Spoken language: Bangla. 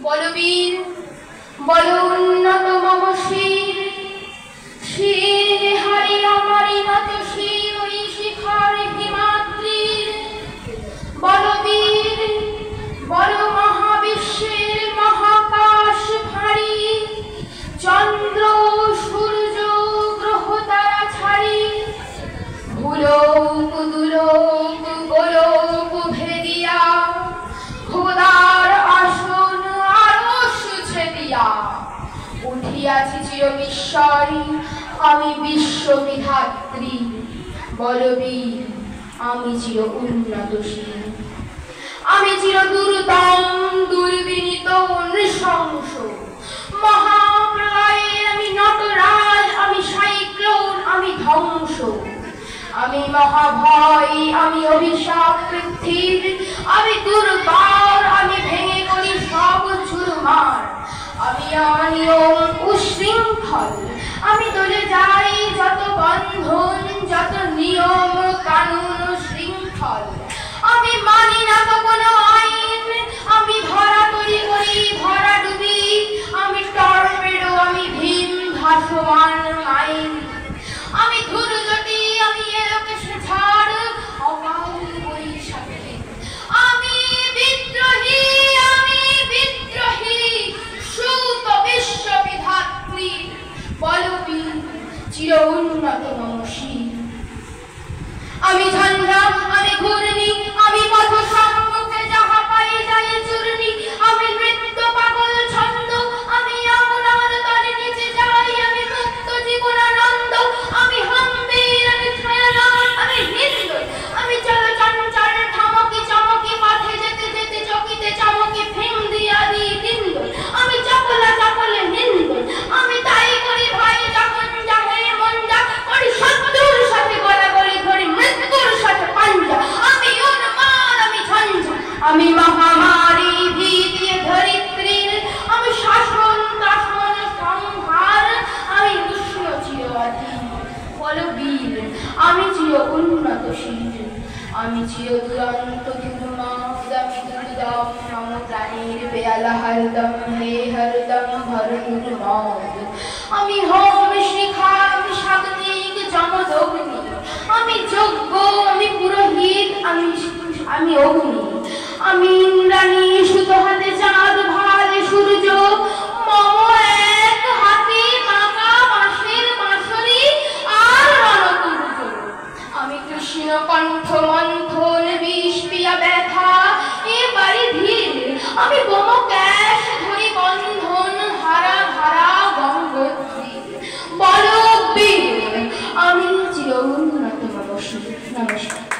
বলবীর বলো উন্নত মম শির, শির হারি আমারি নত শির ওই শিখর হিমাদ্রির। বলবীর বলো মহাবিশ্বের মহাকাশ ভারী, চন্দ্র সূর্য গ্রহ তারা ছাড়ি। ভুলোক দুলোক গোলোক ভেদিয়া, খোদার আসন আরশ ছেদিয়া। উঠিয়াছি চির বিস্ময় আমি বিশ্ববিধাত্রী। বলবীর আমি চির উন্নতশীল, আমি চির দুর্দম দুর্বিনীত নৃশংস। মহাপ্রলয়ের আমি নটরাজ, আমি সাইক্লোন, আমি ধ্বংস। আমি মহাভয়, আমি অভিশাপ পৃথিবীর, আমি দুর্বার, আমি ভেঙে করি সব চুরমার। আমি অনিয়ম উশৃঙ্খল, আমি দলে যাই যত বন্ধন, যত নিয়ম কানুন শৃঙ্খল। আমি মানি না তো কোনো আইন, আমি ধরা তৈরি করি ধরা ডুবি। আমি টর্নেডো, আমি ভীম ভাসমান আইন। আমি ধুরজটি, আমি এলোকেশে ঝড় অকাল বৈশাখী। আমি বিদ্রোহী, আমি বিদ্রোহী সুত বিশ্ববিধাত্রী। বলবীর চির উন্নত মম শির। আমি ঝঞ্ঝা, আমি ঘূর্ণি, আমি পথ সম্মুখে যাহা পাই যাই চূর্ণি। আমি নৃত্য পাগল ছন্দ, আমি আপনার তলে নিচে যাই, আমি মুক্ত জীবনানন্দ। আমি হাম্বির, আমি ছায়ানট, আমি হিন্দোল, আমি চল চঞ্চল ঠমকি চমকি পথে যেতে যেতে চকিতে চমকি ফিম দিয়া দিই হিন্দোল। আমি চপলা চপলে হিন্দোল, আমি তাই করি ভাই যখন যাহে মন যা করি। শত্রুর সাথে গলাগলি ধরি, মৃত্যুর সাথে পাঞ্জা। আমি উন্মাদ, আমি ঝঞ্ঝা, আমি মহামারী ভীতি ধরিত্রীর। আমি শাসন শাসন সংহার, আমি উষ্ণ চিরবাধী। বলবীর আমি চির উন্নতশীল, আমি চির দুরন্ত দুর্মাদ। আমি দুর্দম মম প্রাণীর বেয়ালা হরদম, হে হরদম ভর দুর্মদ। আমি হোম শিখা, আমি সাগ্নিক যমদগ্নি। আমি যজ্ঞ, আমি পুরোহিত, আমি অগ্নি। আমি ইন্দ্রাণী, সুত হাতে চাঁদ, ভালে সূর্য। মম এক হাতে মাকা মাসের বাঁশরি আর রণতুর্য। আমি কৃষ্ণ কণ্ঠ মন্থন, বিষ পিয়া ব্যথা এবারে ধীর। আমি বোম ক্যাশ ধরি বন্ধন, হারা ধারা গঙ্গোত্রী। বলবীর আমি চির উন্নত মম শির। নমস্কার।